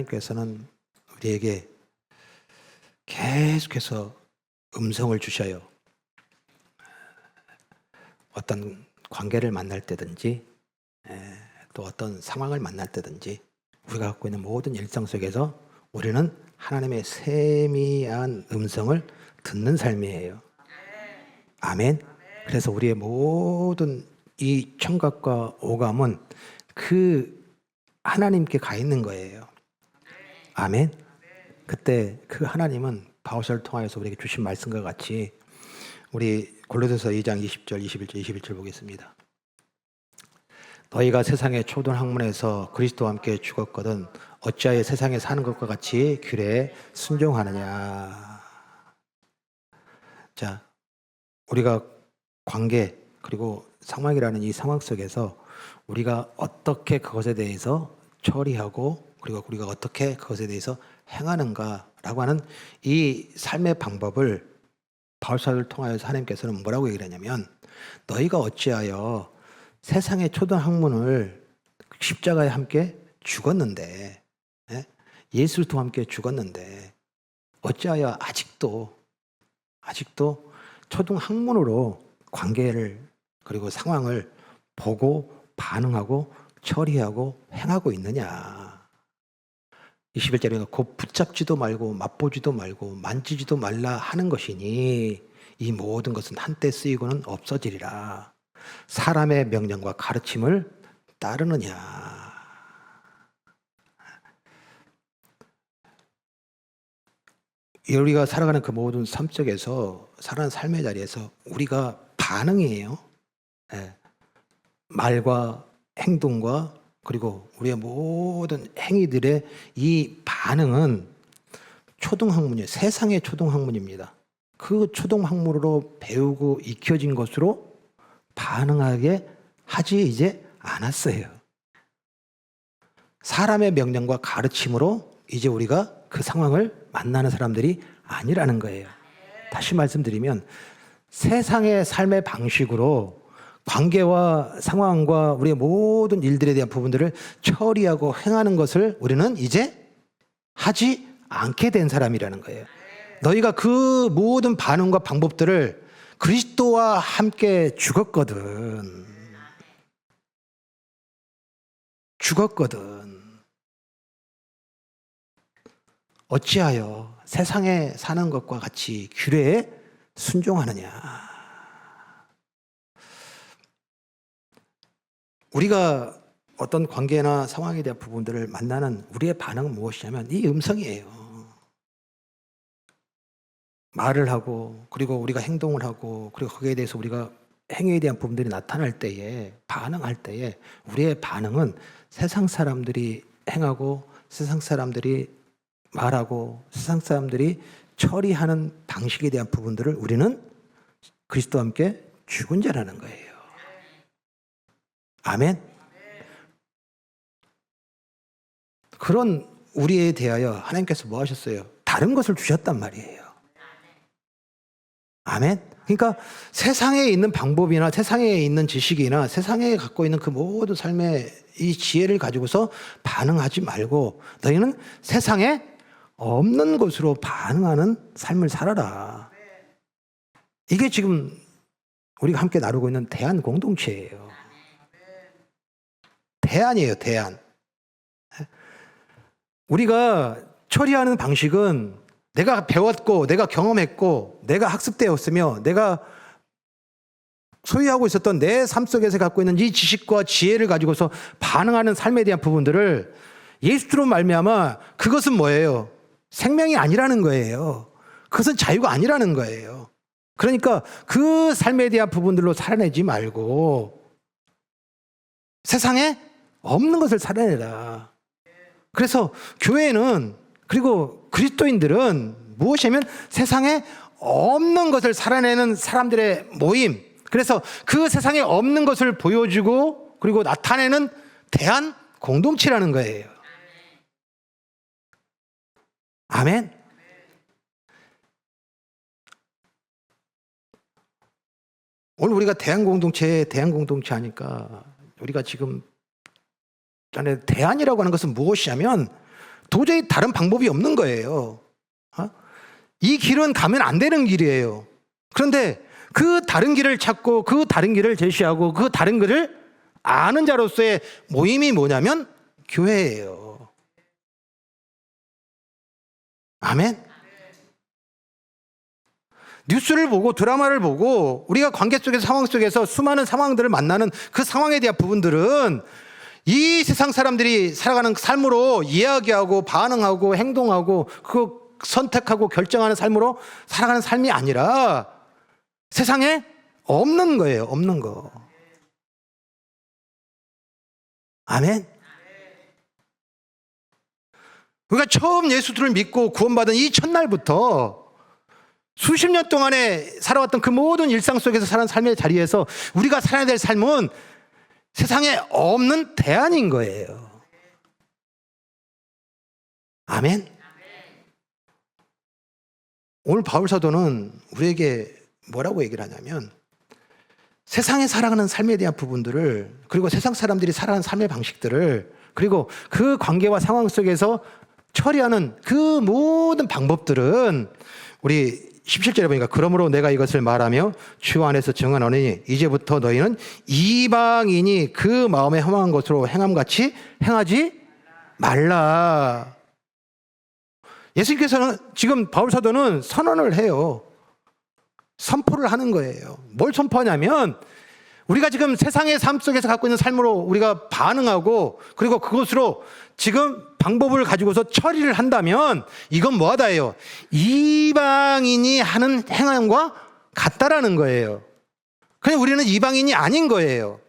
하나님께서는 우리에게 계속해서 음성을 주셔요. 어떤 관계를 만날 때든지 또 어떤 상황을 만날 때든지 우리가 갖고 있는 모든 일상 속에서 우리는 하나님의 세미한 음성을 듣는 삶이에요. 아멘. 그래서 우리의 모든 이 청각과 오감은 그 하나님께 가 있는 거예요. 아멘. 그때 그 하나님은 바울서를 통하여서 우리에게 주신 말씀과 같이 우리 골로새서 2장 20절, 21절 보겠습니다. 너희가 세상의 초등 학문에서 그리스도와 함께 죽었거든 어찌하여 세상에 사는 것과 같이 규례에 순종하느냐. 자, 우리가 관계 그리고 상황이라는 이 상황 속에서 우리가 어떻게 그것에 대해서 처리하고 그리고 우리가 어떻게 그것에 대해서 행하는가라고 하는 이 삶의 방법을 바울서를 통하여서 하나님께서는 뭐라고 얘기를 하냐면 너희가 어찌하여 세상의 초등학문을 십자가에 함께 죽었는데 예수와 함께 죽었는데 어찌하여 아직도 초등학문으로 관계를 그리고 상황을 보고 반응하고 처리하고 행하고 있느냐. 21절에 곧 붙잡지도 말고 맛보지도 말고 만지지도 말라 하는 것이니 이 모든 것은 한때 쓰이고는 없어지리라. 사람의 명령과 가르침을 따르느냐. 우리가 살아가는 그 모든 삶 속에서 살아가는 삶의 자리에서 우리가 반응이에요. 말과 행동과 그리고 우리의 모든 행위들의 이 반응은 초등학문이에요. 세상의 초등학문입니다. 그 초등학문으로 배우고 익혀진 것으로 반응하게 하지 이제 않았어요. 사람의 명령과 가르침으로 이제 우리가 그 상황을 만나는 사람들이 아니라는 거예요. 다시 말씀드리면 세상의 삶의 방식으로 관계와 상황과 우리의 모든 일들에 대한 부분들을 처리하고 행하는 것을 우리는 이제 하지 않게 된 사람이라는 거예요. 너희가 그 모든 반응과 방법들을 그리스도와 함께 죽었거든. 어찌하여 세상에 사는 것과 같이 규례에 순종하느냐. 우리가 어떤 관계나 상황에 대한 부분들을 만나는 우리의 반응은 무엇이냐면 이 음성이에요. 말을 하고 그리고 우리가 행동을 하고 그리고 거기에 대해서 우리가 행위에 대한 부분들이 나타날 때에 반응할 때에 우리의 반응은 세상 사람들이 행하고 세상 사람들이 말하고 세상 사람들이 처리하는 방식에 대한 부분들을 우리는 그리스도와 함께 죽은 자라는 거예요. 아멘. 그런 우리에 대하여 하나님께서 뭐 하셨어요? 다른 것을 주셨단 말이에요. 아멘. 그러니까 세상에 있는 방법이나 세상에 있는 지식이나 세상에 갖고 있는 그 모든 삶의 이 지혜를 가지고서 반응하지 말고 너희는 세상에 없는 것으로 반응하는 삶을 살아라. 이게 지금 우리가 함께 나누고 있는 대안 공동체예요. 대안이에요, 대안. 우리가 처리하는 방식은 내가 배웠고, 내가 경험했고, 내가 학습되었으며, 내가 소유하고 있었던 내 삶 속에서 갖고 있는 이 지식과 지혜를 가지고서 반응하는 삶에 대한 부분들을 예수로 말미암아 그것은 뭐예요? 생명이 아니라는 거예요. 그것은 자유가 아니라는 거예요. 그러니까 그 삶에 대한 부분들로 살아내지 말고 세상에 없는 것을 살아내라. 그래서 교회는 그리고 그리스도인들은 무엇이냐면 세상에 없는 것을 살아내는 사람들의 모임. 그래서 그 세상에 없는 것을 보여주고 그리고 나타내는 대한 공동체라는 거예요. 아멘. 오늘 우리가 대한 공동체 하니까 우리가 지금 전에 대안이라고 하는 것은 무엇이냐면 도저히 다른 방법이 없는 거예요. 이 길은 가면 안 되는 길이에요. 그런데 그 다른 길을 찾고 그 다른 길을 제시하고 그 다른 길을 아는 자로서의 모임이 뭐냐면 교회예요. 아멘. 뉴스를 보고 드라마를 보고 우리가 관계 속에서 상황 속에서 수많은 상황들을 만나는 그 상황에 대한 부분들은 이 세상 사람들이 살아가는 삶으로 이야기하고 반응하고 행동하고 그 선택하고 결정하는 삶으로 살아가는 삶이 아니라 세상에 없는 거예요. 없는 거. 아멘. 우리가 처음 예수를 믿고 구원받은 이 첫날부터 수십 년 동안에 살아왔던 그 모든 일상 속에서 살아온 삶의 자리에서 우리가 살아야 될 삶은 세상에 없는 대안인 거예요. 아멘. 오늘 바울 사도는 우리에게 뭐라고 얘기를 하냐면 세상에 살아가는 삶에 대한 부분들을, 그리고 세상 사람들이 살아가는 삶의 방식들을, 그리고 그 관계와 상황 속에서 처리하는 그 모든 방법들은 우리 17절에 보니까 그러므로 내가 이것을 말하며 주 안에서 증언하노니 이제부터 너희는 이방인이 그 마음에 험한 것으로 행함같이 행하지 말라. 예수님께서는 지금 바울 사도는 선언을 해요. 선포를 하는 거예요. 뭘 선포하냐면 우리가 지금 세상의 삶 속에서 갖고 있는 삶으로 우리가 반응하고 그리고 그것으로 지금 방법을 가지고서 처리를 한다면 이건 뭐하다예요? 이방인이 하는 행함과 같다라는 거예요. 그냥 우리는 이방인이 아닌 거예요.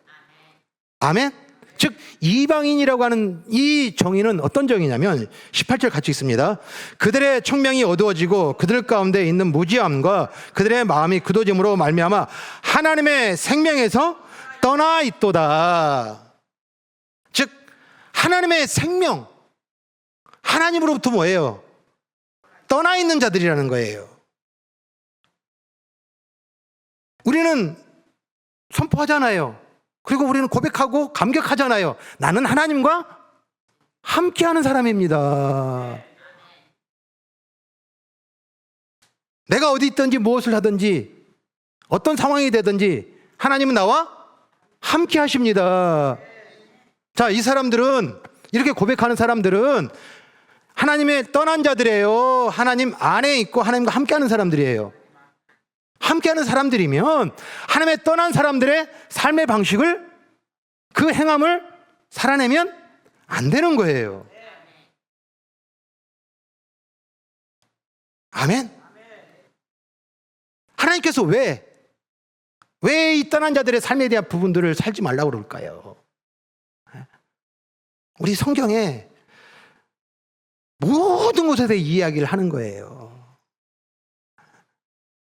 아멘? 즉 이방인이라고 하는 이 정의는 어떤 정의냐면 18절 같이 있습니다. 그들의 청명이 어두워지고 그들 가운데 있는 무지함과 그들의 마음이 굳어짐으로 말미암아 하나님의 생명에서 떠나 있도다. 즉 하나님의 생명, 하나님으로부터 뭐예요? 떠나 있는 자들이라는 거예요. 우리는 선포하잖아요. 그리고 우리는 고백하고 감격하잖아요. 나는 하나님과 함께하는 사람입니다. 내가 어디 있든지 무엇을 하든지 어떤 상황이 되든지 하나님은 나와 함께 하십니다. 자, 이 사람들은, 이렇게 고백하는 사람들은 하나님의 떠난 자들이에요. 하나님 안에 있고 하나님과 함께하는 사람들이에요. 함께하는 사람들이면 하나님의 떠난 사람들의 삶의 방식을, 그 행함을 살아내면 안 되는 거예요. 아멘. 하나님께서 왜 이 떠난 자들의 삶에 대한 부분들을 살지 말라고 그럴까요? 우리 성경에 모든 곳에서 이 이야기를 하는 거예요.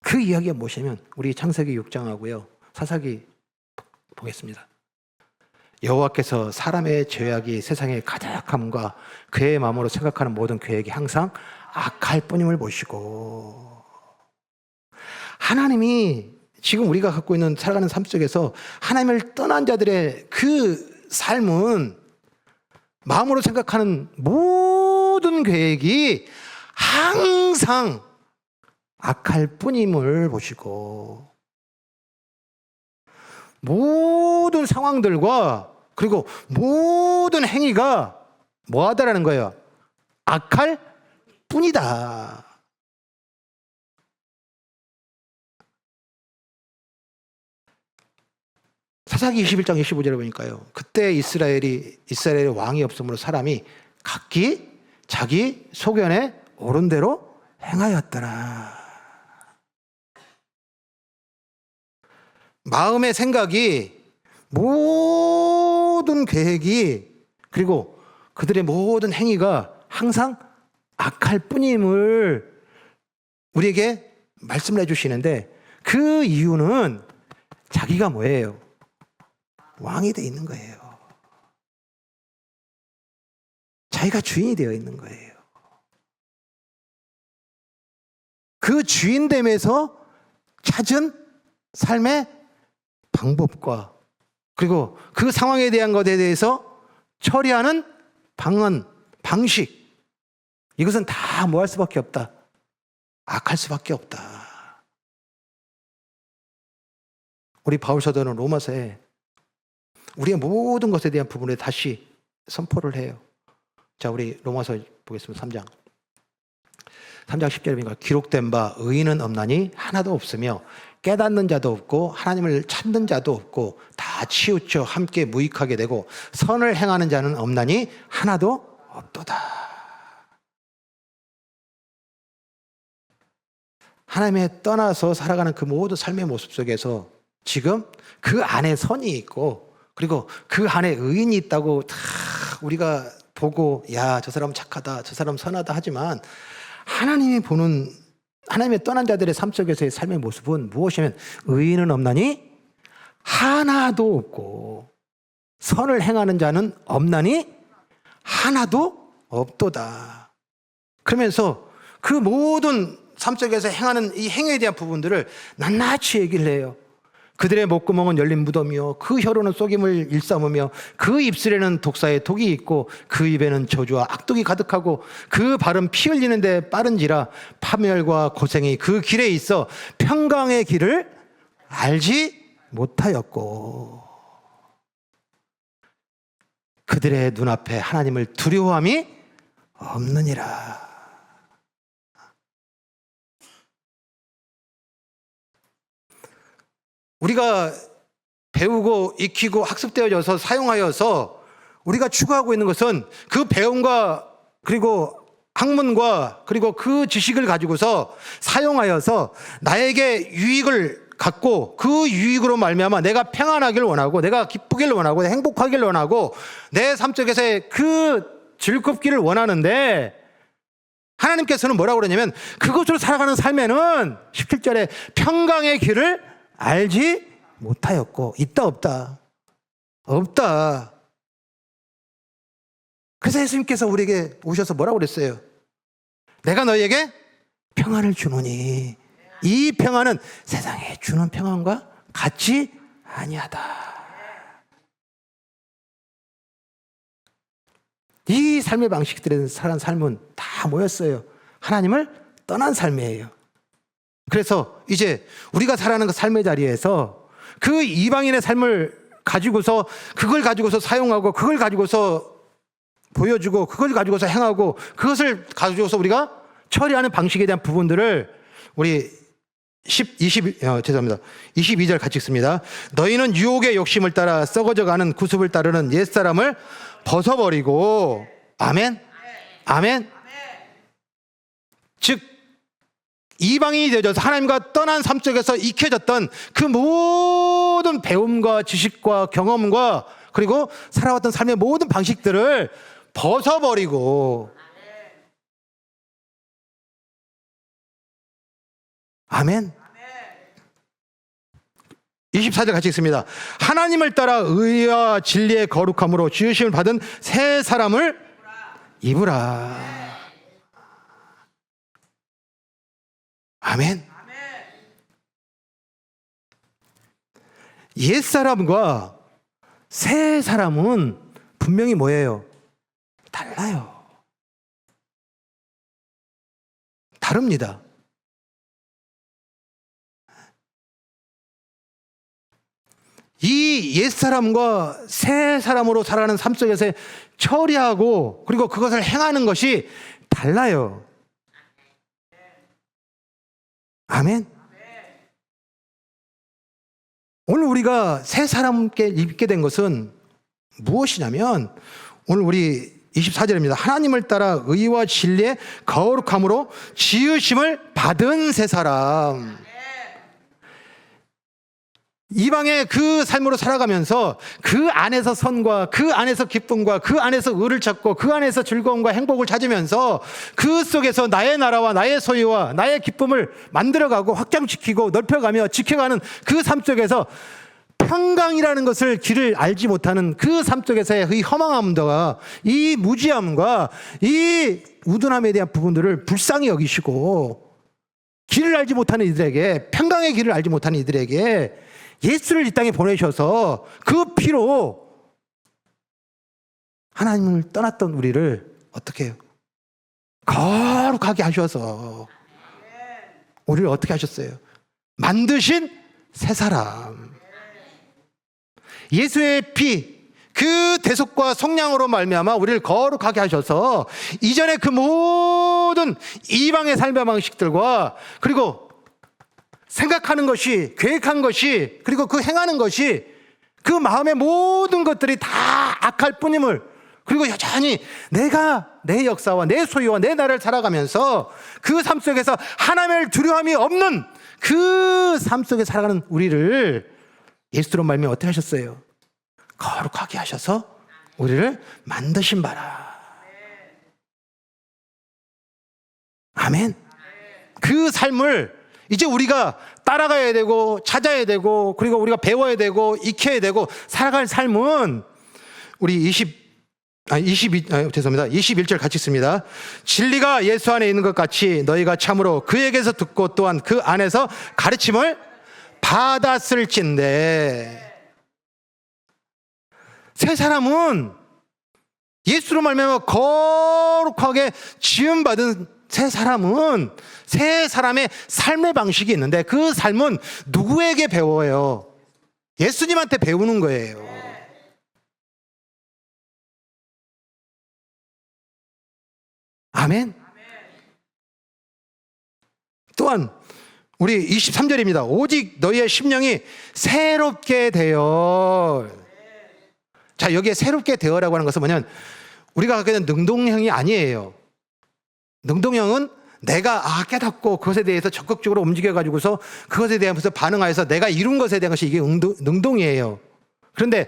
그 이야기가 무엇이냐면 우리 창세기 6장하고요 사사기 보겠습니다. 여호와께서 사람의 죄악이 세상에 가득함과 그의 마음으로 생각하는 모든 계획이 항상 악할 뿐임을 보시고, 하나님이 지금 우리가 갖고 있는 살아가는 삶 속에서 하나님을 떠난 자들의 그 삶은 마음으로 생각하는 모든 계획이 항상 악할 뿐임을 보시고, 모든 상황들과 그리고 모든 행위가 뭐하다라는 거예요? 악할 뿐이다. 사사기 21장 25절에 보니까요, 그때 이스라엘의 왕이 없으므로 사람이 각기 자기 소견에 옳은 대로 행하였더라. 마음의 생각이, 모든 계획이, 그리고 그들의 모든 행위가 항상 악할 뿐임을 우리에게 말씀을 해주시는데, 그 이유는 자기가 뭐예요? 왕이 되어 있는 거예요. 자기가 주인이 되어 있는 거예요. 그 주인됨에서 찾은 삶의 방법과 그리고 그 상황에 대한 것에 대해서 처리하는 방안, 방식, 이것은 다 뭐 할 수밖에 없다? 악할 수밖에 없다. 우리 바울 사도는 로마서에 우리의 모든 것에 대한 부분에 다시 선포를 해요. 자, 우리 로마서 보겠습니다. 3장 10절에 보니까 기록된 바 의인은 없나니 하나도 없으며 깨닫는 자도 없고 하나님을 찾는 자도 없고 다 치우쳐 함께 무익하게 되고 선을 행하는 자는 없나니 하나도 없도다. 하나님에 떠나서 살아가는 그 모든 삶의 모습 속에서 지금 그 안에 선이 있고 그리고 그 안에 의인이 있다고 다 우리가 보고 야, 저 사람 착하다, 저 사람 선하다 하지만 하나님이 보는 하나님의 떠난 자들의 삶 속에서의 삶의 모습은 무엇이냐면 의인은 없나니 하나도 없고 선을 행하는 자는 없나니 하나도 없도다. 그러면서 그 모든 삶 속에서 행하는 이 행위에 대한 부분들을 낱낱이 얘기를 해요. 그들의 목구멍은 열린 무덤이요 그 혀로는 속임을 일삼으며 그 입술에는 독사의 독이 있고 그 입에는 저주와 악독이 가득하고 그 발은 피 흘리는데 빠른지라 파멸과 고생이 그 길에 있어 평강의 길을 알지 못하였고 그들의 눈앞에 하나님을 두려워함이 없느니라. 우리가 배우고 익히고 학습되어져서 사용하여서 우리가 추구하고 있는 것은 그 배움과 그리고 학문과 그리고 그 지식을 가지고서 사용하여서 나에게 유익을 갖고 그 유익으로 말미암아 내가 평안하길 원하고 내가 기쁘길 원하고 행복하길 원하고 내 삶 속에서의 그 즐겁기를 원하는데 하나님께서는 뭐라고 그러냐면 그것으로 살아가는 삶에는 17절에 평강의 길을 알지 못하였고 있다 없다 없다. 그래서 예수님께서 우리에게 오셔서 뭐라고 그랬어요? 내가 너희에게 평안을 주노니 이 평안은 세상에 주는 평안과 같지 아니하다. 이 삶의 방식들에 살아간 삶은 다 뭐였어요? 하나님을 떠난 삶이에요. 그래서 이제 우리가 살아가는 그 삶의 자리에서 그 이방인의 삶을 가지고서 그걸 가지고서 사용하고 그걸 가지고서 보여주고 그걸 가지고서 행하고 그것을 가지고서 우리가 처리하는 방식에 대한 부분들을 우리 22절 같이 읽습니다. 너희는 유혹의 욕심을 따라 썩어져가는 구습을 따르는 옛사람을 벗어버리고 아멘? 아멘? 즉 이방인이 되어져서 하나님과 떠난 삶 속에서 익혀졌던 그 모든 배움과 지식과 경험과 그리고 살아왔던 삶의 모든 방식들을 벗어버리고 아멘. 24절 같이 읽습니다. 하나님을 따라 의와 진리의 거룩함으로 지으심을 받은 새 사람을 입으라. 아멘. 옛사람과 새 사람은 분명히 뭐예요? 달라요. 다릅니다. 이 옛사람과 새 사람으로 살아가는 삶 속에서 처리하고 그리고 그것을 행하는 것이 달라요. 아멘. 오늘 우리가 새 사람께 입게 된 것은 무엇이냐면 오늘 우리 24절입니다. 하나님을 따라 의와 진리의 거룩함으로 지으심을 받은 새 사람. 이방의 그 삶으로 살아가면서 그 안에서 선과 그 안에서 기쁨과 그 안에서 의를 찾고 그 안에서 즐거움과 행복을 찾으면서 그 속에서 나의 나라와 나의 소유와 나의 기쁨을 만들어가고 확장시키고 넓혀가며 지켜가는 그 삶 속에서 평강이라는 것을 길을 알지 못하는 그 삶 속에서의 이 허망함과 이 무지함과 이 우둔함에 대한 부분들을 불쌍히 여기시고 길을 알지 못하는 이들에게 평강의 길을 알지 못하는 이들에게 예수를 이 땅에 보내셔서 그 피로 하나님을 떠났던 우리를 어떻게 해요? 거룩하게 하셔서 우리를 어떻게 하셨어요? 만드신 새 사람. 예수의 피, 그 대속과 속량으로 말미암아 우리를 거룩하게 하셔서 이전에 그 모든 이방의 삶의 방식들과 그리고 생각하는 것이, 계획한 것이, 그리고 그 행하는 것이, 그 마음의 모든 것들이 다 악할 뿐임을, 그리고 여전히 내가 내 역사와 내 소유와 내 나라를 살아가면서 그 삶 속에서 하나님을 두려움이 없는 그 삶 속에 살아가는 우리를 예수로 말미암아 어떻게 하셨어요? 거룩하게 하셔서 우리를 만드신 바라. 아멘. 그 삶을 이제 우리가 따라가야 되고 찾아야 되고 그리고 우리가 배워야 되고 익혀야 되고 살아갈 삶은 우리 21절 같이 있습니다. 진리가 예수 안에 있는 것 같이 너희가 참으로 그에게서 듣고 또한 그 안에서 가르침을 받았을진데. 새 사람은 예수로 말미암아 거룩하게 지음받은 새 사람은 새 사람의 삶의 방식이 있는데 그 삶은 누구에게 배워요? 예수님한테 배우는 거예요. 아멘. 또한 우리 23절입니다. 오직 너희의 심령이 새롭게 되어. 자, 여기에 새롭게 되어라고 하는 것은 뭐냐면 우리가 갖게 된 능동형이 아니에요. 능동형은 내가 깨닫고 그것에 대해서 적극적으로 움직여가지고서 그것에 대해서 반응하여서 내가 이룬 것에 대한 것이 이게 능동이에요. 그런데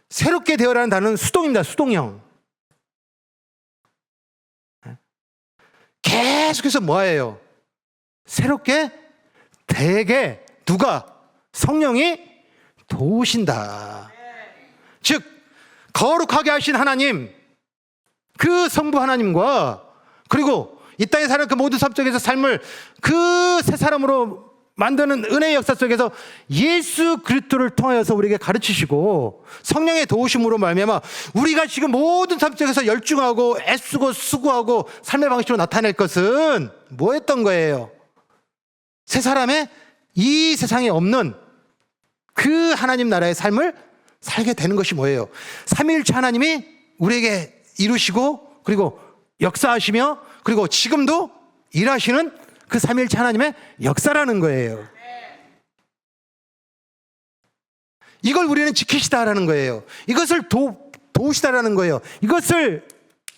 새롭게 되어라는 단어는 수동입니다. 수동형. 계속해서 뭐예요? 새롭게 되게 누가? 성령이 도우신다. 즉 거룩하게 하신 하나님, 그 성부 하나님과 그리고 이 땅에 사는 그 모든 삶 속에서 삶을 그 새 사람으로 만드는 은혜의 역사 속에서 예수 그리스도를 통하여서 우리에게 가르치시고 성령의 도우심으로 말미암아 우리가 지금 모든 삶 속에서 열중하고 애쓰고 수고하고 삶의 방식으로 나타낼 것은 뭐였던 거예요? 새 사람의 이 세상에 없는 그 하나님 나라의 삶을 살게 되는 것이 뭐예요? 삼위일체 하나님이 우리에게 이루시고 그리고 역사하시며 그리고 지금도 일하시는 그 삼위일체 하나님의 역사라는 거예요. 이걸 우리는 지키시다라는 거예요. 이것을 도우시다라는 거예요. 이것을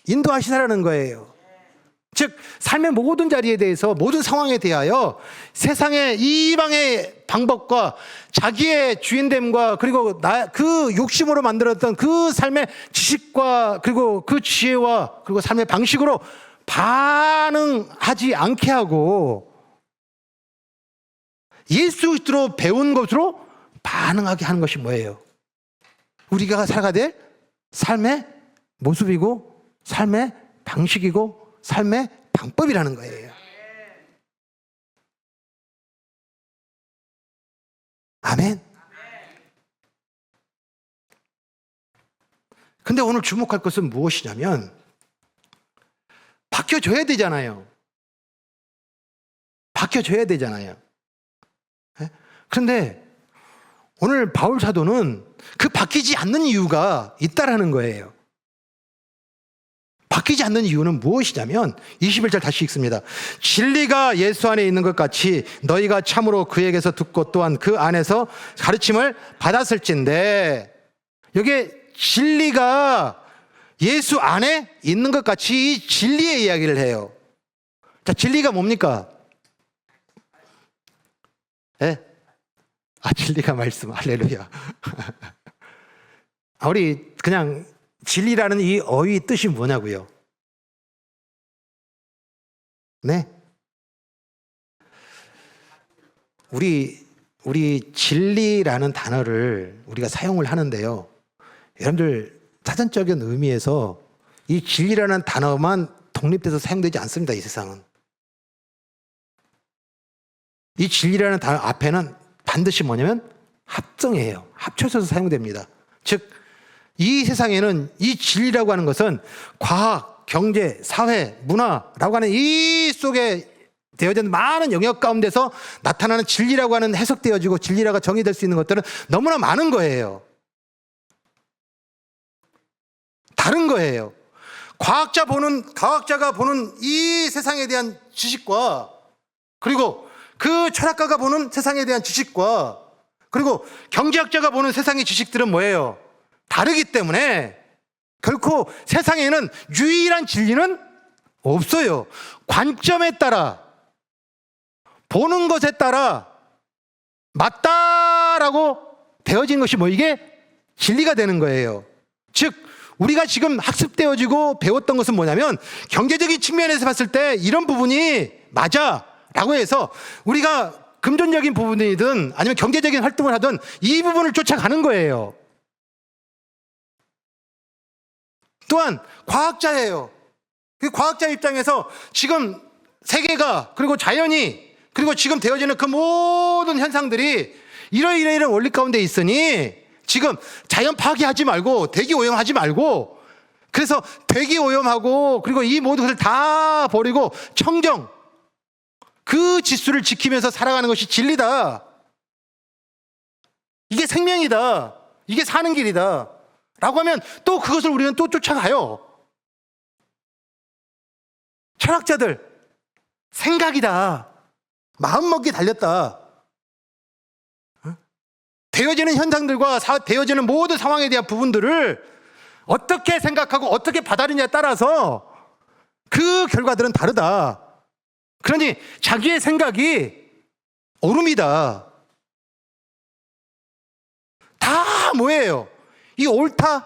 인도하시다라는 거예요. 즉 삶의 모든 자리에 대해서 모든 상황에 대하여 세상의 이방의 방법과 자기의 주인됨과 그리고 그 욕심으로 만들었던 그 삶의 지식과 그리고 그 지혜와 그리고 삶의 방식으로 반응하지 않게 하고 예수 그리스도로 배운 것으로 반응하게 하는 것이 뭐예요? 우리가 살아가야 될 삶의 모습이고 삶의 방식이고 삶의 방법이라는 거예요. 아멘. 근데 오늘 주목할 것은 무엇이냐면 바뀌어줘야 되잖아요. 바뀌어줘야 되잖아요. 그런데 오늘 바울 사도는 그 바뀌지 않는 이유가 있다라는 거예요. 바뀌지 않는 이유는 무엇이냐면 21절 다시 읽습니다. 진리가 예수 안에 있는 것 같이 너희가 참으로 그에게서 듣고 또한 그 안에서 가르침을 받았을진데, 여기에 진리가 예수 안에 있는 것 같이 이 진리의 이야기를 해요. 자, 진리가 뭡니까? 네? 진리가 말씀. 할렐루야. 우리 그냥 진리라는 이 어휘 뜻이 뭐냐고요? 네? 우리 진리라는 단어를 우리가 사용을 하는데요. 여러분들 사전적인 의미에서 이 진리라는 단어만 독립돼서 사용되지 않습니다. 이 세상은. 이 진리라는 단어 앞에는 반드시 뭐냐면 합성이에요. 합쳐서 사용됩니다. 즉 이 세상에는 이 진리라고 하는 것은 과학, 경제, 사회, 문화라고 하는 이 속에 되어진 많은 영역 가운데서 나타나는 진리라고 하는 해석되어지고 진리라고 정의될 수 있는 것들은 너무나 많은 거예요. 다른 거예요. 과학자가 보는 이 세상에 대한 지식과, 그리고 그 철학가가 보는 세상에 대한 지식과, 그리고 경제학자가 보는 세상의 지식들은 뭐예요? 다르기 때문에 결코 세상에는 유일한 진리는 없어요. 관점에 따라, 보는 것에 따라 맞다라고 되어진 것이 이게 진리가 되는 거예요. 즉 우리가 지금 학습되어지고 배웠던 것은 뭐냐면, 경제적인 측면에서 봤을 때 이런 부분이 맞아 라고 해서 우리가 금전적인 부분이든 아니면 경제적인 활동을 하든 이 부분을 쫓아가는 거예요. 또한 과학자예요. 그 과학자 입장에서 지금 세계가, 그리고 자연이, 그리고 지금 되어지는 그 모든 현상들이 이러이러이러한 원리 가운데 있으니 지금 자연 파괴하지 말고 대기오염하지 말고, 그래서 대기오염하고 그리고 이 모든 것을 다 버리고 청정, 그 지수를 지키면서 살아가는 것이 진리다. 이게 생명이다. 이게 사는 길이다. 라고 하면 또 그것을 우리는 또 쫓아가요. 철학자들, 생각이다. 마음먹기 달렸다. 되어지는 현상들과 되어지는 모든 상황에 대한 부분들을 어떻게 생각하고 어떻게 받아들이냐에 따라서 그 결과들은 다르다. 그러니 자기의 생각이 옳음이다. 다 뭐예요? 이 옳다,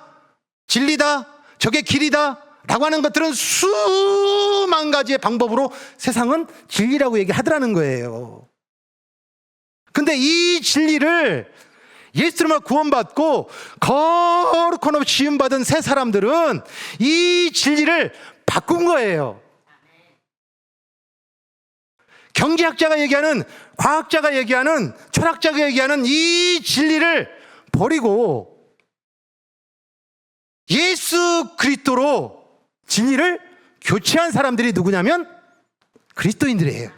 진리다, 저게 길이다 라고 하는 것들은 수만 가지의 방법으로 세상은 진리라고 얘기하더라는 거예요. 근데 이 진리를 예수님을 구원받고 거룩한 업 지음받은 새 사람들은 이 진리를 바꾼 거예요. 경제학자가 얘기하는, 과학자가 얘기하는, 철학자가 얘기하는 이 진리를 버리고 예수 그리스도로 진리를 교체한 사람들이 누구냐면 그리스도인들이에요.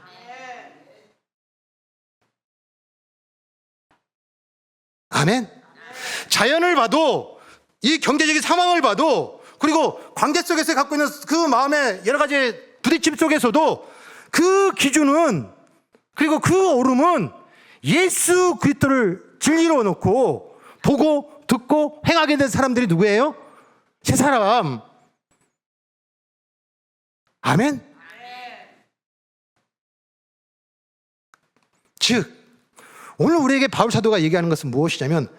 아멘. 자연을 봐도, 이 경제적인 상황을 봐도, 그리고 관계 속에서 갖고 있는 그 마음의 여러 가지 부딪힘 속에서도 그 기준은, 그리고 그 옳음은 예수 그리스도를 진리로 놓고 보고 듣고 행하게 된 사람들이 누구예요? 새 사람. 아멘. 즉 오늘 우리에게 바울 사도가 얘기하는 것은 무엇이냐면,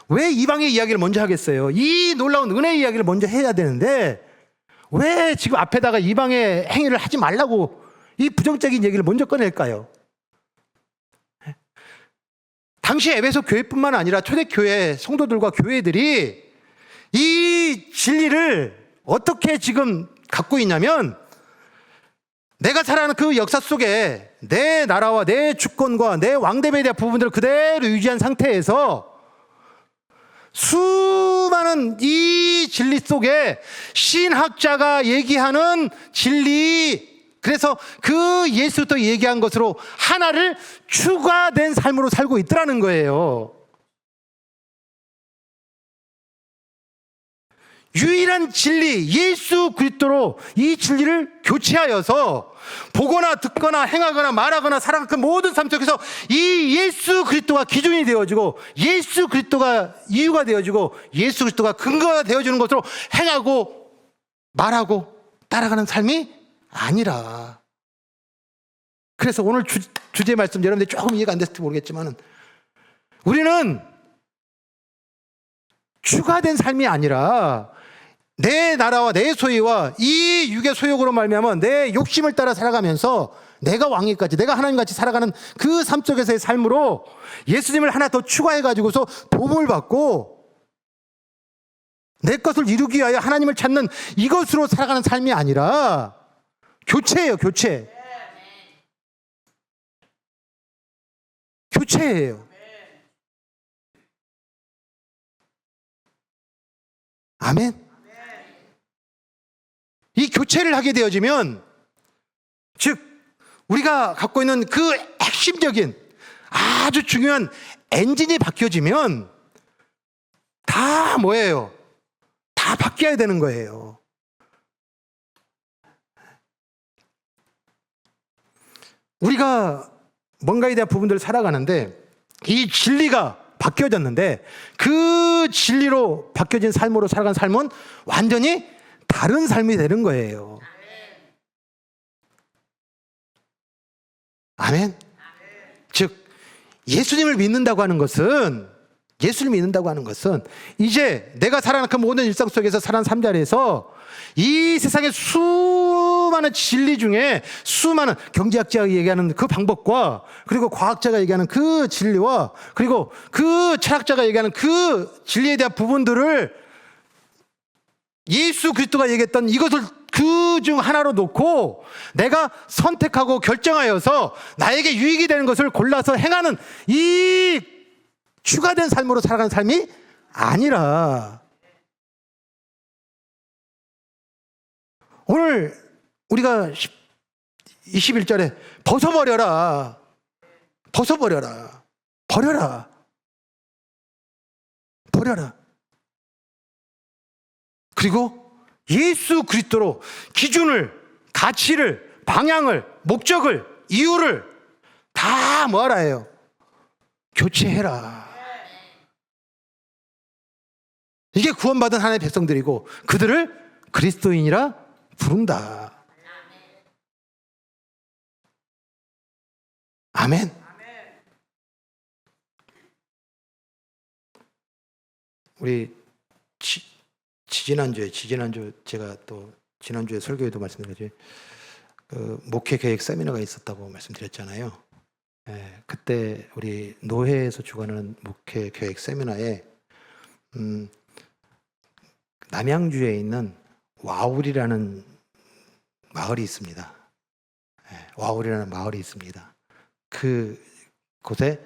왜 이방의 이야기를 먼저 하겠어요? 이 놀라운 은혜의 이야기를 먼저 해야 되는데 왜 지금 앞에다가 이방의 행위를 하지 말라고 이 부정적인 얘기를 먼저 꺼낼까요? 당시 에베소 교회뿐만 아니라 초대교회 성도들과 교회들이 이 진리를 어떻게 지금 갖고 있냐면, 내가 살아가는 그 역사 속에 내 나라와 내 주권과 내 왕됨에 대한 부분들을 그대로 유지한 상태에서 수많은 이 진리 속에 신학자가 얘기하는 진리, 그래서 그 예수부터 얘기한 것으로 하나를 추가된 삶으로 살고 있더라는 거예요. 유일한 진리 예수 그리스도로 이 진리를 교체하여서 보거나 듣거나 행하거나 말하거나 살아가는 그 모든 삶 속에서 이 예수 그리스도가 기준이 되어지고, 예수 그리스도가 이유가 되어지고, 예수 그리스도가 근거가 되어지는 것으로 행하고 말하고 따라가는 삶이 아니라. 그래서 오늘 주제 말씀 여러분들 조금 이해가 안 됐을지 모르겠지만, 우리는 추가된 삶이 아니라 내 나라와 내 소유와 이 육의 소욕으로 말미암아 내 욕심을 따라 살아가면서 내가 왕이까지, 내가 하나님같이 살아가는 그 삶 속에서의 삶으로 예수님을 하나 더 추가해가지고서 도움을 받고 내 것을 이루기 위하여 하나님을 찾는 이것으로 살아가는 삶이 아니라 교체예요. 교체. 교체예요. 아멘. 이 교체를 하게 되어지면, 즉 우리가 갖고 있는 그 핵심적인 아주 중요한 엔진이 바뀌어지면 다 뭐예요? 다 바뀌어야 되는 거예요. 우리가 뭔가에 대한 부분들을 살아가는데 이 진리가 바뀌어졌는데 그 진리로 바뀌어진 삶으로 살아간 삶은 완전히 다른 삶이 되는 거예요. 아멘. 즉 예수님을 믿는다고 하는 것은, 예수를 믿는다고 하는 것은 이제 내가 살아가는 그 모든 일상 속에서 살아가는 삶 자리에서 이 세상의 수많은 진리 중에 수많은 경제학자가 얘기하는 그 방법과, 그리고 과학자가 얘기하는 그 진리와, 그리고 그 철학자가 얘기하는 그 진리에 대한 부분들을 예수 그리스도가 얘기했던 이것을 그 중 하나로 놓고 내가 선택하고 결정하여서 나에게 유익이 되는 것을 골라서 행하는 이 추가된 삶으로 살아가는 삶이 아니라, 오늘 우리가 21절에 벗어버려라, 벗어버려라, 버려라, 버려라. 그리고 예수 그리스도로 기준을, 가치를, 방향을, 목적을, 이유를 다 뭐하라 해요? 교체해라. 이게 구원받은 하나님의 백성들이고 그들을 그리스도인이라 부른다. 아멘. 우리 지난주 제가 또 지난주에 설교에도 말씀드렸지, 그 목회 계획 세미나가 있었다고 말씀드렸잖아요. 그때 우리 노회에서 주관하는 목회 계획 세미나에 남양주에 있는 와울이라는 마을이 있습니다. 와울이라는 마을이 있습니다. 그 곳에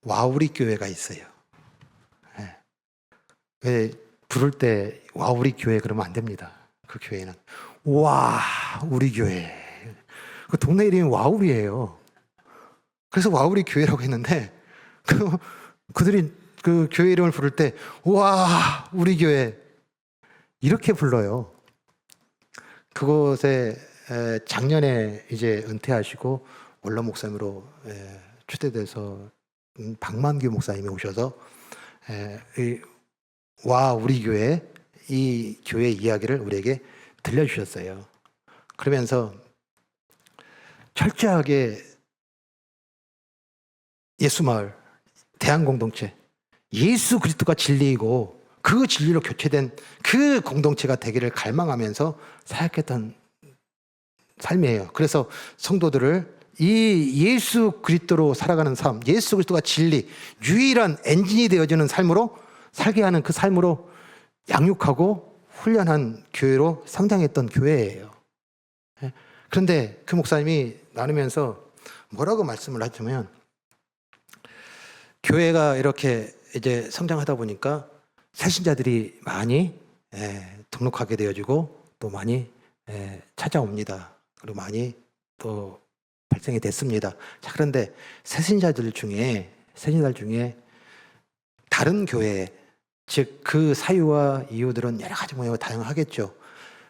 와우리 교회가 있어요. 왜 부를 때 와우리 교회 그러면 안 됩니다. 그 교회는 와 우리 교회, 그 동네 이름이 와우리예요. 그래서 와우리 교회라고 했는데 그들이 그 교회 이름을 부를 때 와 우리 교회 이렇게 불러요. 그곳에 작년에 이제 은퇴하시고 원로 목사님으로 추대돼서 박만규 목사님이 오셔서 와 우리 교회, 이 교회 이야기를 우리에게 들려주셨어요. 그러면서 철저하게 예수마을 대한공동체, 예수 그리스도가 진리이고 그 진리로 교체된 그 공동체가 되기를 갈망하면서 사역했던 삶이에요. 그래서 성도들을 이 예수 그리스도로 살아가는 삶, 예수 그리스도가 진리, 유일한 엔진이 되어주는 삶으로 살게 하는 그 삶으로 양육하고 훈련한 교회로 성장했던 교회예요. 그런데 그 목사님이 나누면서 뭐라고 말씀을 하냐면, 교회가 이렇게 이제 성장하다 보니까 새신자들이 많이 등록하게 되어지고 또 많이 찾아옵니다. 그리고 많이 또 발생이 됐습니다. 자, 그런데 새신자들 중에 다른 교회, 즉 그 사유와 이유들은 여러 가지 모양이 다양하겠죠.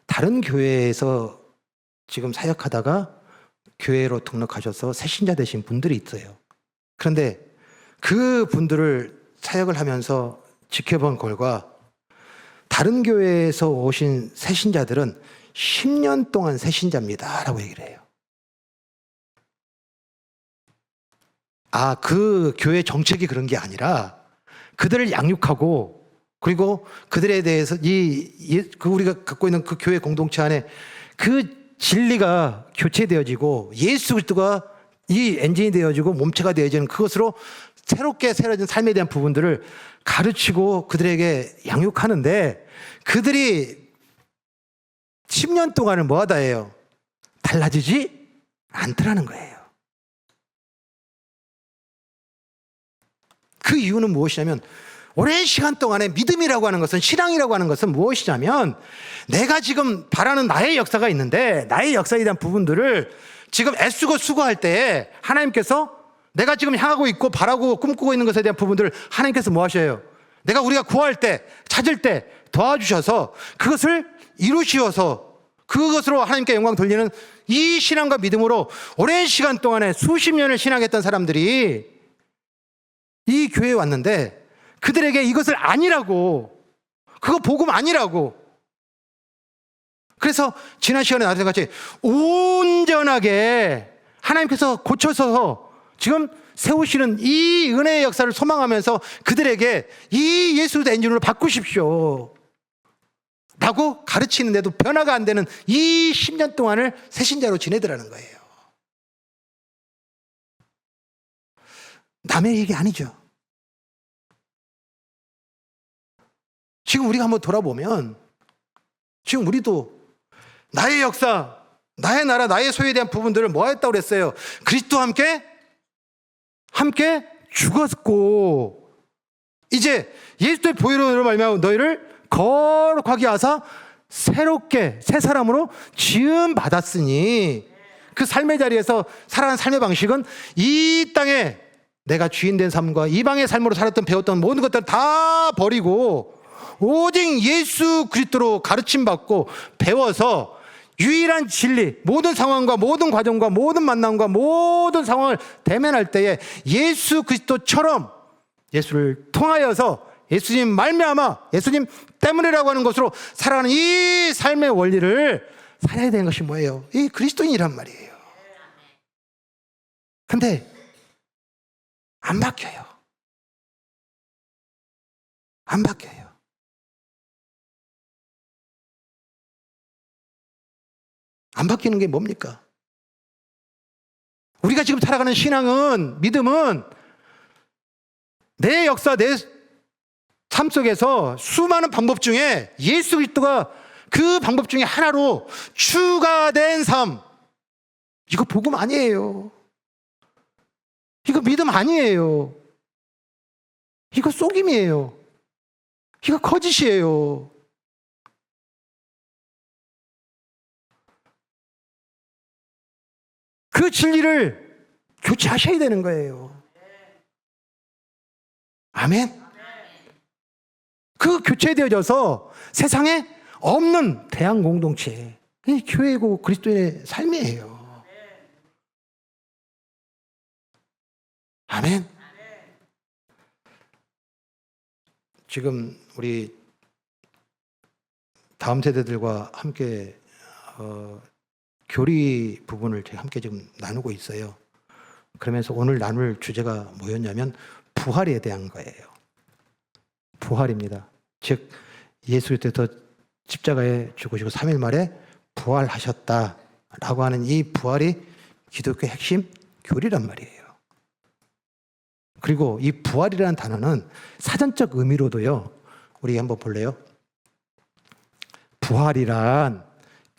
다른 교회에서 지금 사역하다가 교회로 등록하셔서 새신자 되신 분들이 있어요. 그런데 그 분들을 사역을 하면서 지켜본 결과 다른 교회에서 오신 새신자들은 10년 동안 새신자입니다 라고 얘기를 해요. 그 교회 정책이 그런 게 아니라 그들을 양육하고, 그리고 그들에 대해서 우리가 갖고 있는 그 교회 공동체 안에 그 진리가 교체되어지고 예수 그리스도가 이 엔진이 되어지고 몸체가 되어지는 그것으로 새롭게 새로진 삶에 대한 부분들을 가르치고 그들에게 양육하는데, 그들이 10년 동안을 뭐하다 해요? 달라지지 않더라는 거예요. 그 이유는 무엇이냐면 오랜 시간 동안에 믿음이라고 하는 것은, 신앙이라고 하는 것은 무엇이냐면, 내가 지금 바라는 나의 역사가 있는데 나의 역사에 대한 부분들을 지금 애쓰고 수고할 때에 하나님께서 내가 지금 향하고 있고 바라고 꿈꾸고 있는 것에 대한 부분들을 하나님께서 뭐 하셔요? 우리가 구할 때, 찾을 때 도와주셔서 그것을 이루시어서 그것으로 하나님께 영광 돌리는 이 신앙과 믿음으로 오랜 시간 동안에 수십 년을 신앙했던 사람들이 이 교회에 왔는데, 그들에게 이것을 아니라고, 그거 복음 아니라고. 그래서 지난 시간에 나한테 같이 온전하게 하나님께서 고쳐서 지금 세우시는 이 은혜의 역사를 소망하면서 그들에게 이 예수 엔진으로 바꾸십시오 라고 가르치는데도 변화가 안 되는 이 10년 동안을 새신자로 지내더라는 거예요. 남의 얘기 아니죠. 지금 우리가 한번 돌아보면 지금 우리도 나의 역사, 나의 나라, 나의 소유에 대한 부분들을 뭐 했다고 그랬어요? 그리스도와 함께 죽었고 이제 예수의 보혈로 말미암아 너희를 거룩하게 하사 새롭게 새 사람으로 지음 받았으니, 그 삶의 자리에서 살아가는 삶의 방식은 이 땅에 내가 주인된 삶과 이방의 삶으로 살았던 배웠던 모든 것들을 다 버리고 오직 예수 그리스도로 가르침받고 배워서 유일한 진리, 모든 상황과 모든 과정과 모든 만남과 모든 상황을 대면할 때에 예수 그리스도처럼 예수를 통하여서 예수님 말미암아 예수님 때문이라고 하는 것으로 살아가는 이 삶의 원리를 살아야 되는 것이 뭐예요? 이 그리스도인이란 말이에요. 근데 안 바뀌어요. 안 바뀌어요. 안 바뀌는 게 뭡니까? 우리가 지금 살아가는 신앙은, 믿음은 내 역사, 내 삶 속에서 수많은 방법 중에 예수 그리스도가 그 방법 중에 하나로 추가된 삶. 이거 복음 아니에요. 이거 믿음 아니에요. 이거 속임이에요. 이거 거짓이에요. 그 진리를 교체하셔야 되는 거예요. 아멘. 그 교체되어져서 세상에 없는 대한 공동체, 이 교회고 그리스도인의 삶이에요. 아멘. 지금 우리 다음 세대들과 함께 교리 부분을 함께 지금 나누고 있어요. 그러면서 오늘 나눌 주제가 뭐였냐면 부활에 대한 거예요. 부활입니다. 즉 예수 그리스도께서 십자가에 죽으시고 3일 만에 부활하셨다라고 하는 이 부활이 기독교의 핵심 교리란 말이에요. 그리고 이 부활이라는 단어는 사전적 의미로도요, 우리 한번 볼래요? 부활이란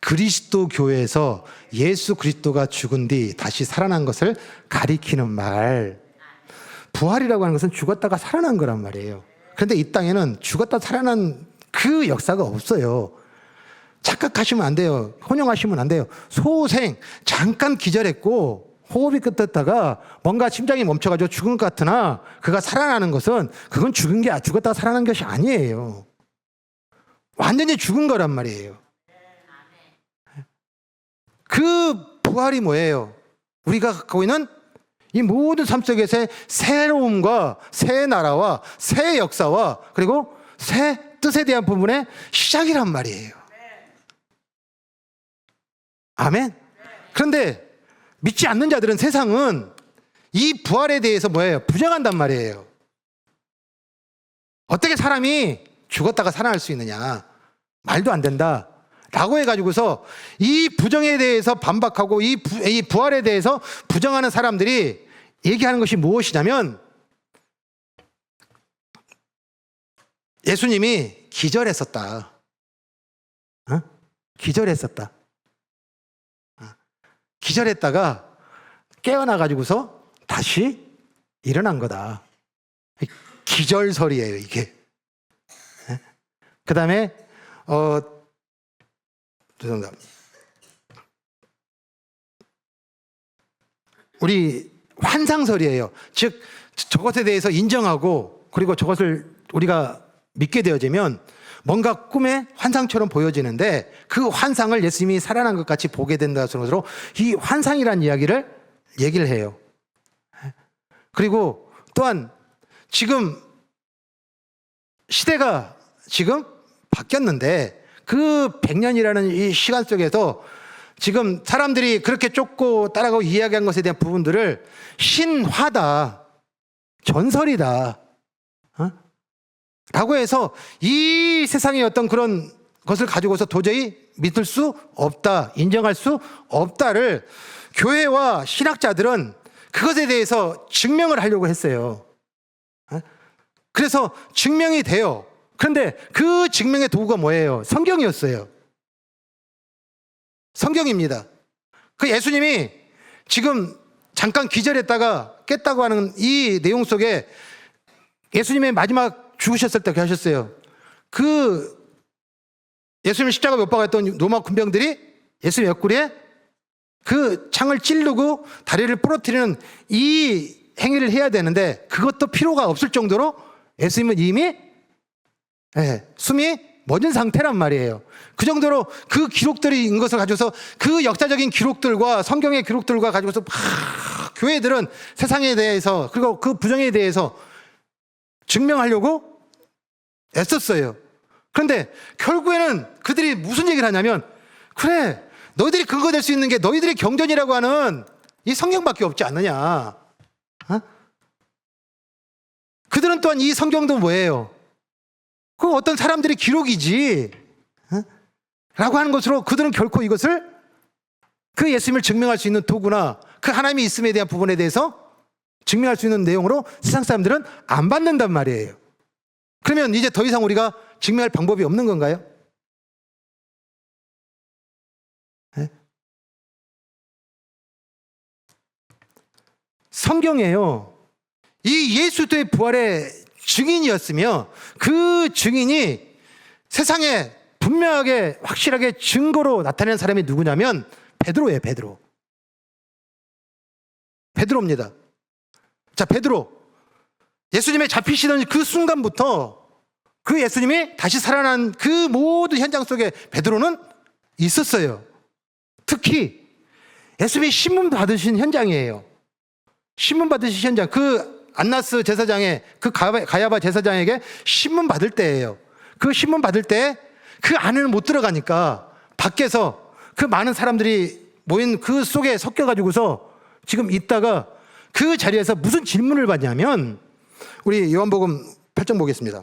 그리스도 교회에서 예수 그리스도가 죽은 뒤 다시 살아난 것을 가리키는 말. 부활이라고 하는 것은 죽었다가 살아난 거란 말이에요. 그런데 이 땅에는 죽었다 살아난 그 역사가 없어요. 착각하시면 안 돼요. 혼용하시면 안 돼요. 소생, 잠깐 기절했고 호흡이 끝났다가 뭔가 심장이 멈춰가지고 죽은 것 같으나 그가 살아나는 것은 그건 죽었다가 살아난 것이 아니에요. 완전히 죽은 거란 말이에요. 그 부활이 뭐예요? 우리가 갖고 있는 이 모든 삶 속에서의 새로움과 새 나라와 새 역사와 그리고 새 뜻에 대한 부분의 시작이란 말이에요. 아멘. 그런데 믿지 않는 자들은, 세상은 이 부활에 대해서 뭐예요? 부정한단 말이에요. 어떻게 사람이 죽었다가 살아날 수 있느냐? 말도 안 된다 라고 해가지고서 이 부정에 대해서 반박하고 이 부활에 대해서 부정하는 사람들이 얘기하는 것이 무엇이냐면, 예수님이 기절했었다. 기절했었다. 기절했다가 깨어나가지고서 다시 일어난 거다. 기절설이에요, 이게. 그 다음에, 죄송합니다. 우리 환상설이에요. 즉, 저것에 대해서 인정하고, 그리고 저것을 우리가 믿게 되어지면 뭔가 꿈에 환상처럼 보여지는데 그 환상을 예수님이 살아난 것 같이 보게 된다는 것으로 이 환상이라는 얘기를 해요. 그리고 또한 지금 시대가 지금 바뀌었는데 그 100년이라는 이 시간 속에서 지금 사람들이 그렇게 쫓고 따라가고 이야기한 것에 대한 부분들을 신화다, 전설이다, 라고 해서 이 세상의 어떤 그런 것을 가지고서 도저히 믿을 수 없다, 인정할 수 없다를 교회와 신학자들은 그것에 대해서 증명을 하려고 했어요. 그래서 증명이 돼요. 그런데 그 증명의 도구가 뭐예요? 성경이었어요. 성경입니다. 그 예수님이 지금 잠깐 기절했다가 깼다고 하는 이 내용 속에 예수님의 마지막 죽으셨을 때 하셨어요. 그 예수님 십자가 못 박았던 로마 군병들이 예수님 옆구리에 그 창을 찌르고 다리를 부러뜨리는 이 행위를 해야 되는데 그것도 필요가 없을 정도로 예수님은 이미 숨이 멎은 상태란 말이에요. 그 정도로 그 기록들이 있는 것을 가지고서 그 역사적인 기록들과 성경의 기록들과 가지고서 교회들은 세상에 대해서 그리고 그 부정에 대해서 증명하려고 애썼어요. 그런데 결국에는 그들이 무슨 얘기를 하냐면 그래 너희들이 근거 될 수 있는 게 너희들의 경전이라고 하는 이 성경밖에 없지 않느냐. 그들은 또한 이 성경도 뭐예요? 그 어떤 사람들의 기록이지 라고 하는 것으로 그들은 결코 이것을 그 예수님을 증명할 수 있는 도구나 그 하나님이 있음에 대한 부분에 대해서 증명할 수 있는 내용으로 세상 사람들은 안 받는단 말이에요. 그러면 이제 더 이상 우리가 증명할 방법이 없는 건가요? 성경에요. 이 예수의 부활의 증인이었으며 그 증인이 세상에 분명하게 확실하게 증거로 나타낸 사람이 누구냐면 베드로예요. 베드로입니다. 자, 베드로. 예수님의 잡히시던 그 순간부터 그 예수님이 다시 살아난 그 모든 현장 속에 베드로는 있었어요. 특히 예수님이 신문 받으신 현장이에요. 신문 받으신 현장. 그 안나스 제사장의 그 가야바 제사장에게 신문 받을 때예요. 그 신문 받을 때 그 안에는 못 들어가니까 밖에서 그 많은 사람들이 모인 그 속에 섞여가지고서 지금 있다가 그 자리에서 무슨 질문을 받냐면 우리 요한복음 8장 보겠습니다.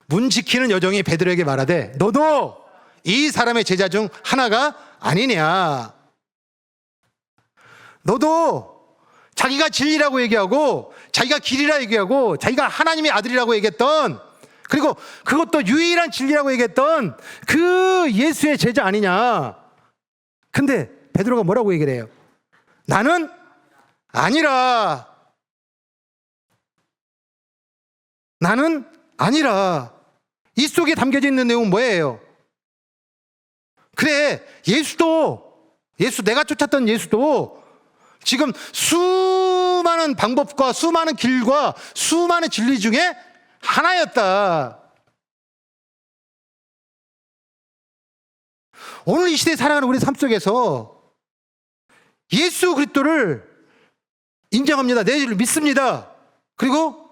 문 지키는 여종이 베드로에게 말하되 너도 이 사람의 제자 중 하나가 아니냐. 너도 자기가 진리라고 얘기하고 자기가 길이라 얘기하고 자기가 하나님의 아들이라고 얘기했던 그리고 그것도 유일한 진리라고 얘기했던 그 예수의 제자 아니냐. 근데 베드로가 뭐라고 얘기를 해요? 나는 아니라. 나는 아니라. 이 속에 담겨져 있는 내용은 뭐예요? 그래, 예수 내가 쫓았던 예수도 지금 수많은 방법과 수많은 길과 수많은 진리 중에 하나였다. 오늘 이 시대에 살아가는 우리 삶 속에서 예수 그리스도를 인정합니다. 내 죄를 믿습니다. 그리고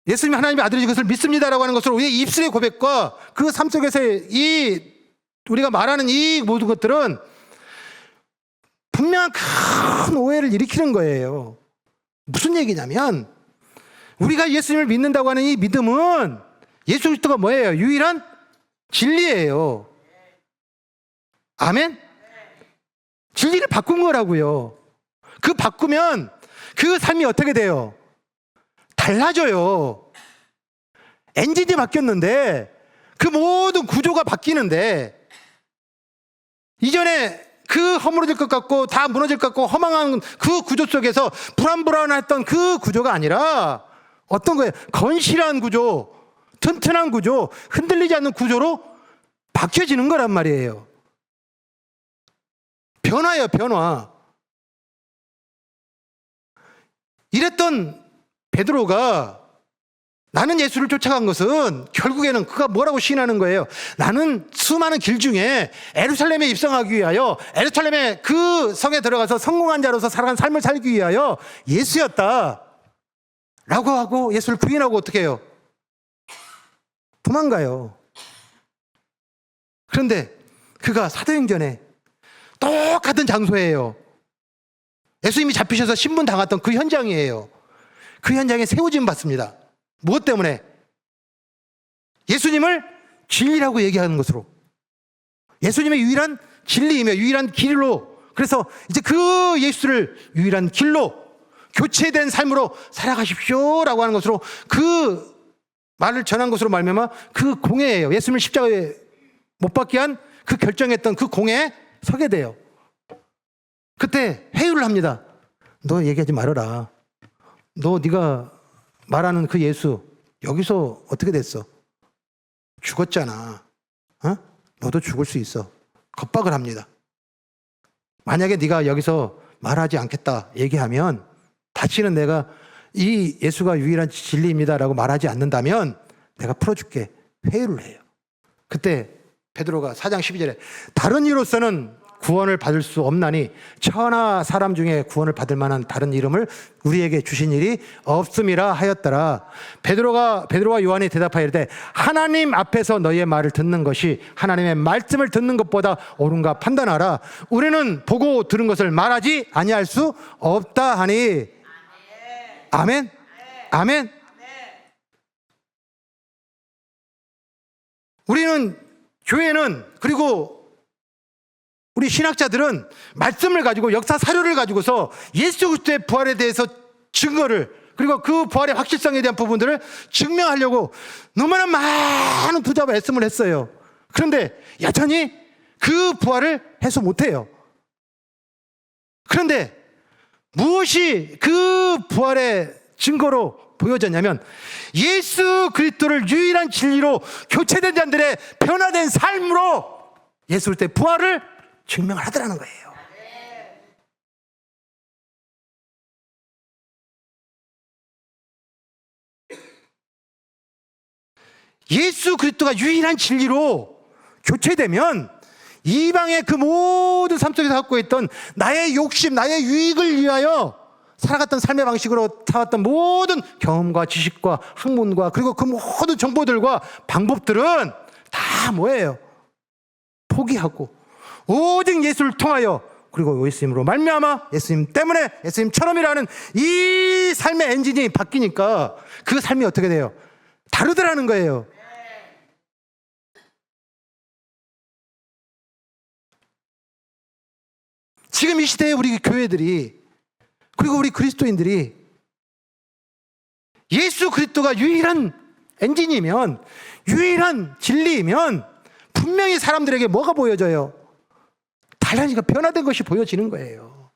예수님이 하나님의 아들이신 것을 믿습니다라고 하는 것으로 우리의 입술의 고백과 그 삶 속에서 우리가 말하는 이 모든 것들은 분명한 큰 오해를 일으키는 거예요. 무슨 얘기냐면 우리가 예수님을 믿는다고 하는 이 믿음은 예수 그리스도가 뭐예요? 유일한 진리예요. 아멘? 진리를 바꾼 거라고요. 그 바꾸면 그 삶이 어떻게 돼요? 달라져요. 엔진이 바뀌었는데 그 모든 구조가 바뀌는데 이전에 그 허물어질 것 같고 다 무너질 것 같고 허망한 그 구조 속에서 불안불안했던 그 구조가 아니라 어떤 거예요? 건실한 구조, 튼튼한 구조, 흔들리지 않는 구조로 바뀌어지는 거란 말이에요. 변화예요, 변화. 이랬던 베드로가 나는 예수를 쫓아간 것은 결국에는 그가 뭐라고 시인하는 거예요? 나는 수많은 길 중에 예루살렘에 입성하기 위하여 예루살렘의 그 성에 들어가서 성공한 자로서 살아간 삶을 살기 위하여 예수였다 라고 하고 예수를 부인하고 어떻게 해요? 도망가요. 그런데 그가 사도행전에 똑같은 장소예요. 예수님이 잡히셔서 신문 당했던 그 현장이에요. 그 현장에 세워짐 받습니다. 무엇 때문에? 예수님을 진리라고 얘기하는 것으로. 예수님의 유일한 진리이며 유일한 길로. 그래서 이제 그 예수를 유일한 길로 교체된 삶으로 살아가십시오라고 하는 것으로 그 말을 전한 것으로 말미암아 그 공회예요. 예수님을 십자가에 못 박게 한 그 결정했던 그 공회에 서게 돼요. 그때 회유를 합니다. 너 얘기하지 말아라. 네가 말하는 그 예수 여기서 어떻게 됐어? 죽었잖아. 너도 죽을 수 있어. 겁박을 합니다. 만약에 네가 여기서 말하지 않겠다 얘기하면 다시는 내가 이 예수가 유일한 진리입니다라고 말하지 않는다면 내가 풀어줄게. 회유를 해요. 그때 베드로가 4장 12절에 다른 이로서는 구원을 받을 수 없나니 천하 사람 중에 구원을 받을 만한 다른 이름을 우리에게 주신 일이 없음이라 하였더라. 베드로와 요한이 대답하이르되 하나님 앞에서 너희의 말을 듣는 것이 하나님의 말씀을 듣는 것보다 옳은가 판단하라. 우리는 보고 들은 것을 말하지 아니할 수 없다 하니. 아멘. 아멘. 우리는 교회는 그리고 우리 신학자들은 말씀을 가지고 역사 사료를 가지고서 예수 그리스도의 부활에 대해서 증거를 그리고 그 부활의 확실성에 대한 부분들을 증명하려고 너무나 많은 투자와 애씀을 했어요. 그런데 여전히 그 부활을 해소 못해요. 그런데 무엇이 그 부활의 증거로 보여졌냐면 예수 그리스도를 유일한 진리로 교체된 자들의 변화된 삶으로 예수 그리스도의 부활을 증명을 하더라는 거예요. 예수 그리스도가 유일한 진리로 교체되면 이방의 그 모든 삶 속에서 갖고 있던 나의 욕심, 나의 유익을 위하여 살아갔던 삶의 방식으로 살았던 모든 경험과 지식과 학문과 그리고 그 모든 정보들과 방법들은 다 뭐예요? 포기하고 오직 예수를 통하여 그리고 예수님으로 말미암아 예수님 때문에 예수님처럼이라는 이 삶의 엔진이 바뀌니까 그 삶이 어떻게 돼요? 다르더라는 거예요. 지금 이 시대에 우리 교회들이 그리고 우리 그리스도인들이 예수 그리스도가 유일한 엔진이면 유일한 진리이면 분명히 사람들에게 뭐가 보여져요? 달라지니까 변화된 것이 보여지는 거예요.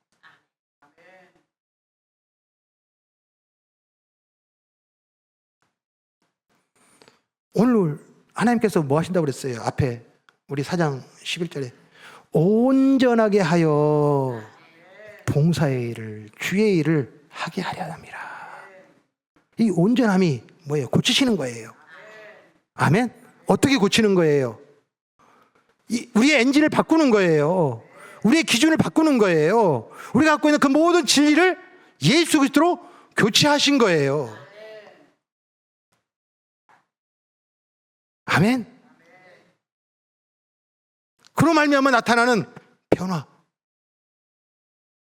오늘 하나님께서 뭐 하신다고 그랬어요? 앞에 우리 4장 11절에 온전하게 하여 봉사의 일을 주의 일을 하게 하려 합니다. 이 온전함이 뭐예요? 고치시는 거예요. 아멘? 어떻게 고치는 거예요? 우리의 엔진을 바꾸는 거예요. 우리의 기준을 바꾸는 거예요. 우리가 갖고 있는 그 모든 진리를 예수 그리스도로 교체하신 거예요. 아멘? 그로 말미암아 나타나는 변화,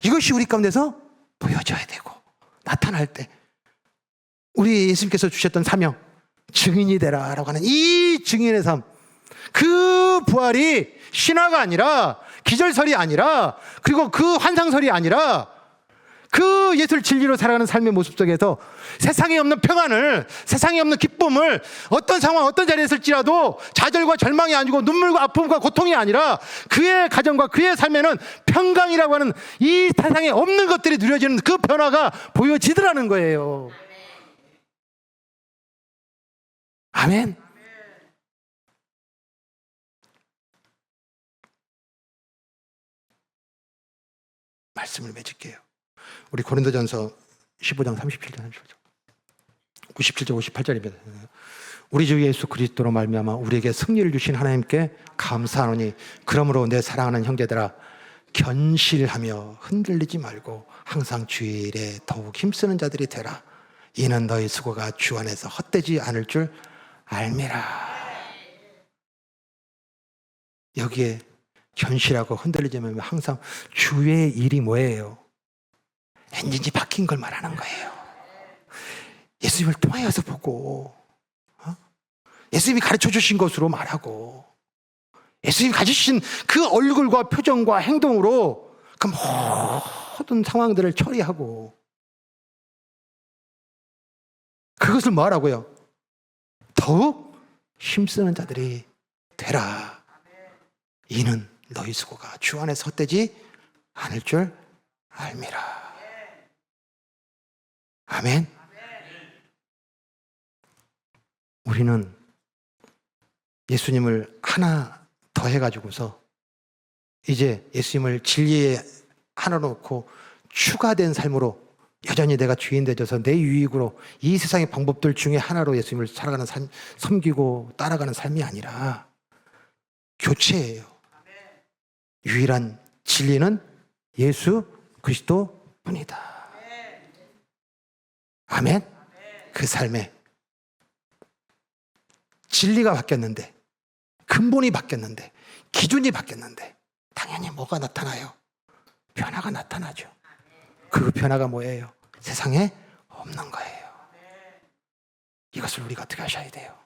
이것이 우리 가운데서 보여져야 되고 나타날 때 우리 예수님께서 주셨던 사명 증인이 되라 라고 하는 이 증인의 삶, 그 부활이 신화가 아니라 기절설이 아니라 그리고 그 환상설이 아니라 그 예수를 진리로 살아가는 삶의 모습 속에서 세상에 없는 평안을, 세상에 없는 기쁨을, 어떤 상황 어떤 자리에 있을지라도 좌절과 절망이 아니고 눈물과 아픔과 고통이 아니라 그의 가정과 그의 삶에는 평강이라고 하는 이 세상에 없는 것들이 누려지는 그 변화가 보여지더라는 거예요. 아멘. 말씀을 맺을게요. 우리 고린도전서 15장 37절 97절 58절입니다. 우리 주 예수 그리스도로 말미암아 우리에게 승리를 주신 하나님께 감사하노니 그러므로 내 사랑하는 형제들아 견실하며 흔들리지 말고 항상 주의 일에 더욱 힘쓰는 자들이 되라. 이는 너희 수고가 주 안에서 헛되지 않을 줄 알미라. 여기에 견실하고 흔들리지 말고 항상 주의 일이 뭐예요? 엔진이 바뀐 걸 말하는 거예요. 예수님을 통하여서 보고, 예수님이 가르쳐 주신 것으로 말하고, 예수님이 가지신 그 얼굴과 표정과 행동으로 그 모든 상황들을 처리하고, 그것을 뭐하라고요? 더욱 힘쓰는 자들이 되라. 이는 너희 수고가 주 안에서 헛되지 않을 줄 알미라. 아멘. 우리는 예수님을 하나 더 해가지고서 이제 예수님을 진리에 하나 놓고 추가된 삶으로 여전히 내가 주인 되어서 내 유익으로 이 세상의 방법들 중에 하나로 예수님을 살아가는 삶, 섬기고 따라가는 삶이 아니라 교체예요. 유일한 진리는 예수 그리스도뿐이다. 아멘. 그 삶에 진리가 바뀌었는데, 근본이 바뀌었는데, 기준이 바뀌었는데 당연히 뭐가 나타나요? 변화가 나타나죠. 그 변화가 뭐예요? 세상에 없는 거예요. 이것을 우리가 어떻게 하셔야 돼요?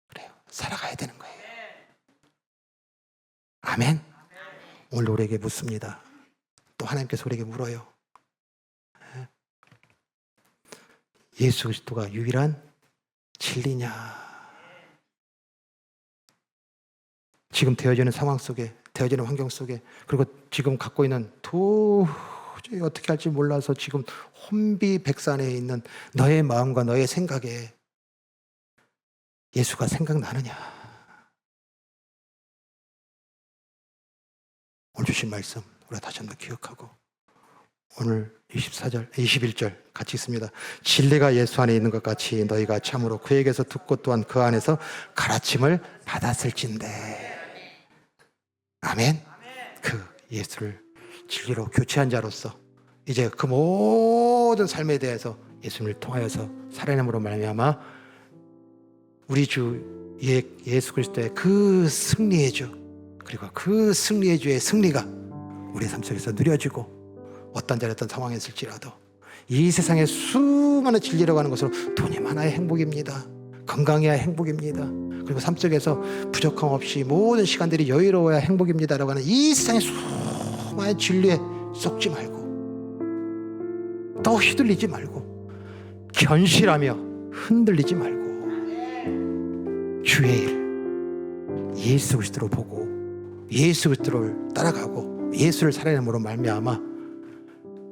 그래요. 살아가야 되는 거예요. 아멘. 오늘 우리에게 묻습니다. 또 하나님께서 우리에게 물어요. 예수 그리스도가 유일한 진리냐? 지금 되어지는 상황 속에, 되어지는 환경 속에, 그리고 지금 갖고 있는 도저히 어떻게 할지 몰라서 지금 혼비백산에 있는 너의 마음과 너의 생각에 예수가 생각나느냐? 오늘 주신 말씀 우리가 다시 한번 기억하고, 오늘 21절 같이 읽습니다. 진리가 예수 안에 있는 것 같이 너희가 참으로 그에게서 듣고 또한 그 안에서 가르침을 받았을진대. 아멘. 그 예수를 진리로 교체한 자로서 이제 그 모든 삶에 대해서 예수님을 통하여서 살아남으로 말미암아 우리 주 예수 그리스도의 그 승리의 주, 그리고 그 승리의 주의 승리가 우리의 삶 속에서 누려지고, 어떤 자리 어떤 상황에 있을지라도 이 세상에 수많은 진리라고 하는 것으로 돈이 많아야 행복입니다. 건강해야 행복입니다. 그리고 삶 속에서 부족함 없이 모든 시간들이 여유로워야 행복입니다라고 하는 이 세상의 수많은 진리에 쏙지 말고, 또 휘둘리지 말고, 견실하며 흔들리지 말고, 주의 일 예수 그리스도로 보고 예수 그리스도를 따라가고 예수를 살아남으로 말미암아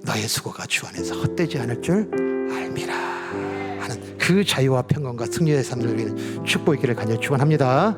너의 수고가 주 안에서 헛되지 않을 줄 알미라 하는 그 자유와 평강과 승리의 삶을 위해 축복의 길을 간절히 축원합니다.